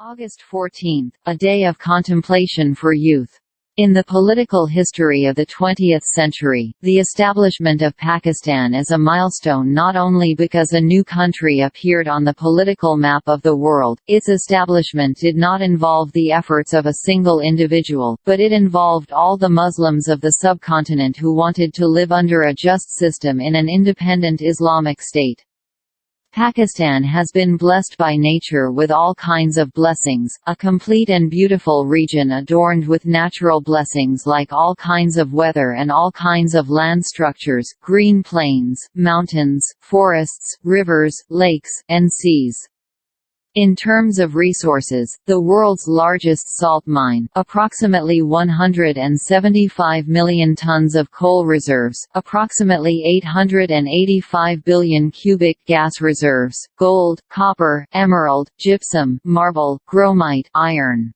August 14, a day of contemplation for youth. In the political history of the 20th century, the establishment of Pakistan is a milestone not only because a new country appeared on the political map of the world. Its establishment did not involve the efforts of a single individual, but it involved all the Muslims of the subcontinent who wanted to live under a just system in an independent Islamic state. Pakistan has been blessed by nature with all kinds of blessings, a complete and beautiful region adorned with natural blessings like all kinds of weather and all kinds of land structures, green plains, mountains, forests, rivers, lakes, and seas. In terms of resources, the world's largest salt mine, approximately 175 million tons of coal reserves, approximately 885 billion cubic gas reserves, gold, copper, emerald, gypsum, marble, gromite, iron,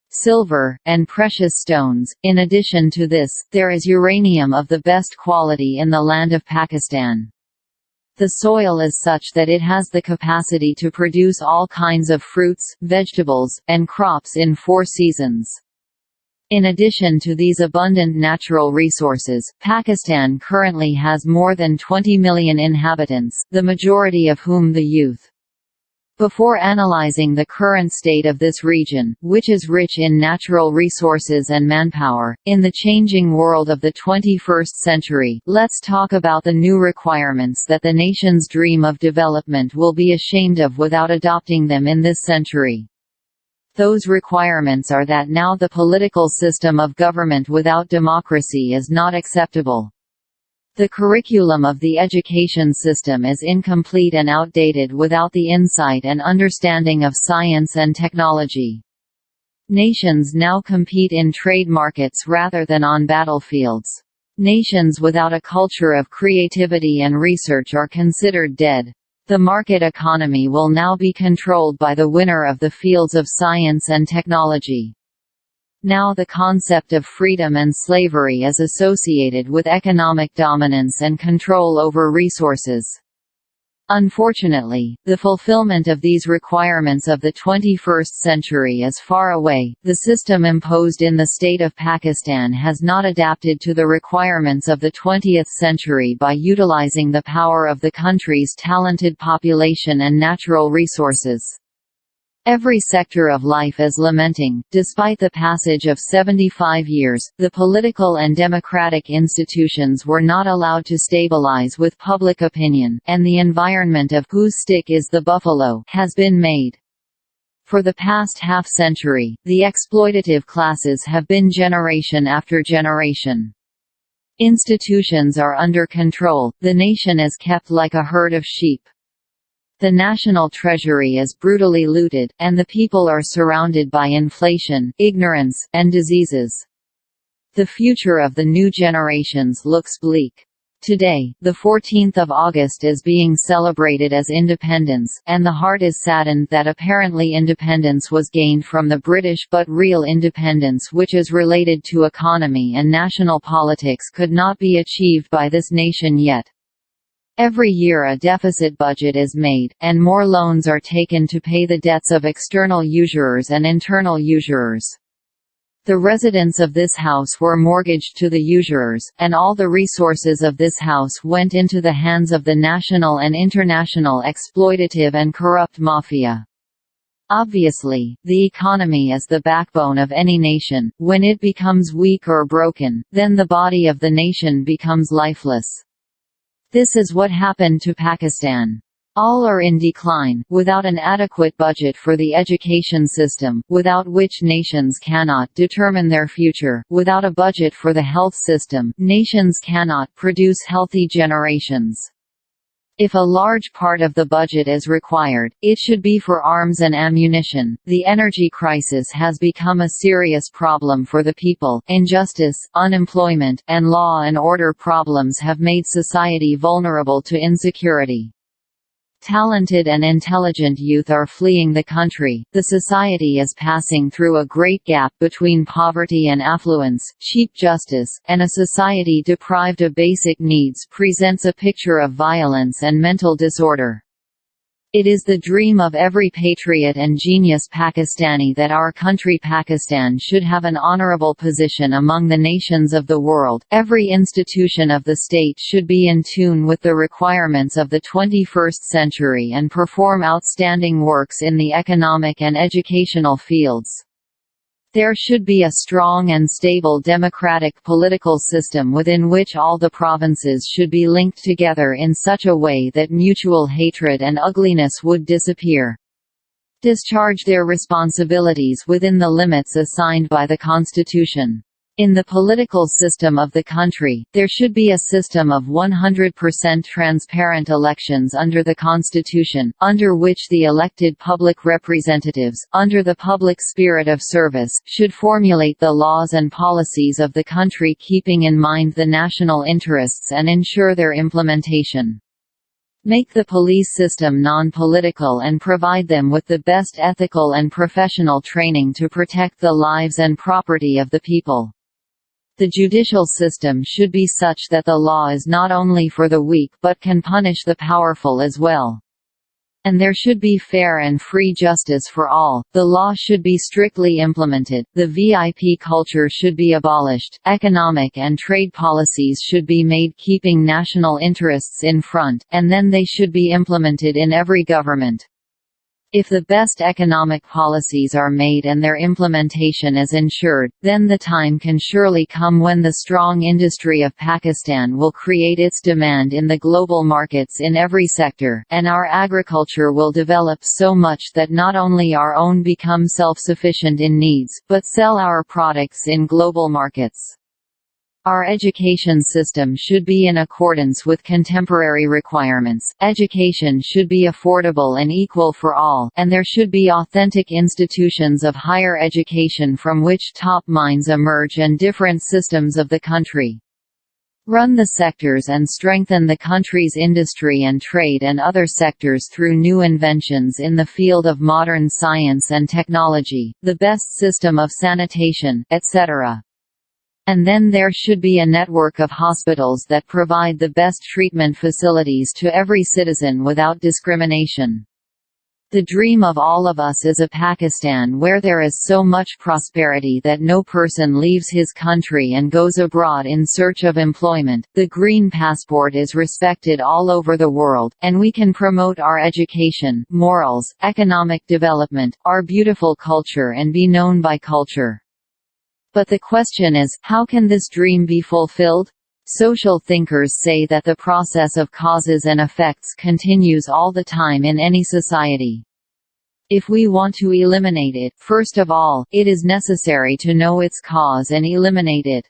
silver, and precious stones. In addition to this, there is uranium of the best quality in the land of Pakistan. The soil is such that it has the capacity to produce all kinds of fruits, vegetables, and crops in 4 seasons. In addition to these abundant natural resources, Pakistan currently has more than 20 million inhabitants, the majority of whom the youth. Before analyzing the current state of this region, which is rich in natural resources and manpower, in the changing world of the 21st century, let's talk about the new requirements that the nation's dream of development will be ashamed of without adopting them in this century. Those requirements are that now the political system of government without democracy is not acceptable. The curriculum of the education system is incomplete and outdated without the insight and understanding of science and technology. Nations now compete in trade markets rather than on battlefields. Nations without a culture of creativity and research are considered dead. The market economy will now be controlled by the winner of the fields of science and technology. Now the concept of freedom and slavery is associated with economic dominance and control over resources. Unfortunately, the fulfillment of these requirements of the 21st century is far away. The system imposed in the state of Pakistan has not adapted to the requirements of the 20th century by utilizing the power of the country's talented population and natural resources. Every sector of life is lamenting. Despite the passage of 75 years, the political and democratic institutions were not allowed to stabilize with public opinion, and the environment of "whose stick is the buffalo" has been made. For the past half-century, the exploitative classes have been generation after generation. Institutions are under control, the nation is kept like a herd of sheep. The national treasury is brutally looted, and the people are surrounded by inflation, ignorance, and diseases. The future of the new generations looks bleak. Today, the 14th of August is being celebrated as independence, and the heart is saddened that apparently independence was gained from the British but real independence which is related to economy and national politics could not be achieved by this nation yet. Every year a deficit budget is made, and more loans are taken to pay the debts of external usurers and internal usurers. The residents of this house were mortgaged to the usurers, and all the resources of this house went into the hands of the national and international exploitative and corrupt mafia. Obviously, the economy is the backbone of any nation. When it becomes weak or broken, then the body of the nation becomes lifeless. This is what happened to Pakistan. All are in decline, without an adequate budget for the education system, without which nations cannot determine their future, without a budget for the health system, nations cannot produce healthy generations. If a large part of the budget is required, it should be for arms and ammunition. The energy crisis has become a serious problem for the people. Injustice, unemployment, and law and order problems have made society vulnerable to insecurity. Talented and intelligent youth are fleeing the country. The society is passing through a great gap between poverty and affluence, cheap justice, and a society deprived of basic needs presents a picture of violence and mental disorder. It is the dream of every patriot and genius Pakistani that our country Pakistan should have an honorable position among the nations of the world. Every institution of the state should be in tune with the requirements of the 21st century and perform outstanding works in the economic and educational fields. There should be a strong and stable democratic political system within which all the provinces should be linked together in such a way that mutual hatred and ugliness would disappear. Discharge their responsibilities within the limits assigned by the Constitution. In the political system of the country, there should be a system of 100% transparent elections under the Constitution, under which the elected public representatives, under the public spirit of service, should formulate the laws and policies of the country keeping in mind the national interests and ensure their implementation. Make the police system non-political and provide them with the best ethical and professional training to protect the lives and property of the people. The judicial system should be such that the law is not only for the weak but can punish the powerful as well. And there should be fair and free justice for all. The law should be strictly implemented, the VIP culture should be abolished, economic and trade policies should be made keeping national interests in front, and then they should be implemented in every government. If the best economic policies are made and their implementation is ensured, then the time can surely come when the strong industry of Pakistan will create its demand in the global markets in every sector, and our agriculture will develop so much that not only our own become self-sufficient in needs, but sell our products in global markets. Our education system should be in accordance with contemporary requirements. Education should be affordable and equal for all, and there should be authentic institutions of higher education from which top minds emerge and different systems of the country. Run the sectors and strengthen the country's industry and trade and other sectors through new inventions in the field of modern science and technology, the best system of sanitation, etc. And then there should be a network of hospitals that provide the best treatment facilities to every citizen without discrimination. The dream of all of us is a Pakistan where there is so much prosperity that no person leaves his country and goes abroad in search of employment. The green passport is respected all over the world, and we can promote our education, morals, economic development, our beautiful culture and be known by culture. But the question is, how can this dream be fulfilled? Social thinkers say that the process of causes and effects continues all the time in any society. If we want to eliminate it, first of all, it is necessary to know its cause and eliminate it.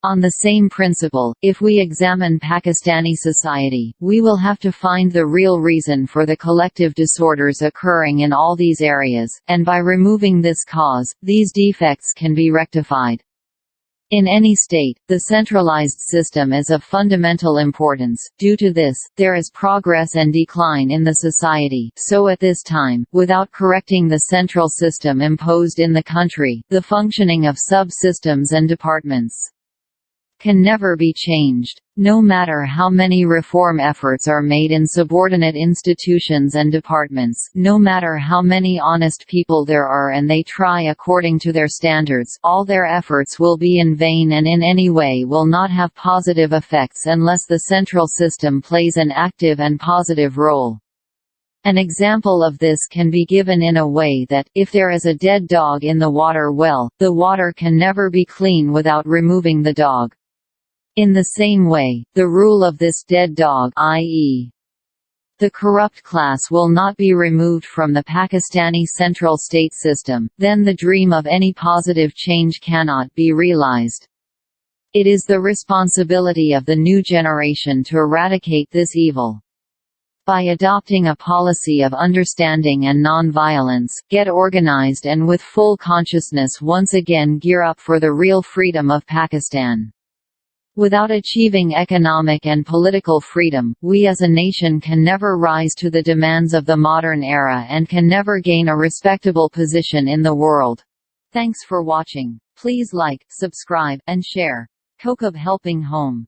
On the same principle, if we examine Pakistani society, we will have to find the real reason for the collective disorders occurring in all these areas, and by removing this cause, these defects can be rectified. In any state, the centralized system is of fundamental importance. Due to this, there is progress and decline in the society. So at this time, without correcting the central system imposed in the country, the functioning of sub-systems and departments can never be changed. No matter how many reform efforts are made in subordinate institutions and departments, no matter how many honest people there are and they try according to their standards, all their efforts will be in vain and in any way will not have positive effects unless the central system plays an active and positive role. An example of this can be given in a way that, if there is a dead dog in the water well, the water can never be clean without removing the dog. In the same way, the rule of this dead dog, i.e., the corrupt class, will not be removed from the Pakistani central state system, then the dream of any positive change cannot be realized. It is the responsibility of the new generation to eradicate this evil. By adopting a policy of understanding and non-violence, get organized and with full consciousness once again gear up for the real freedom of Pakistan. Without achieving economic and political freedom, we as a nation can never rise to the demands of the modern era and can never gain a respectable position in the world. Thanks for watching. Please like, subscribe, and share. Kokab Helping Home.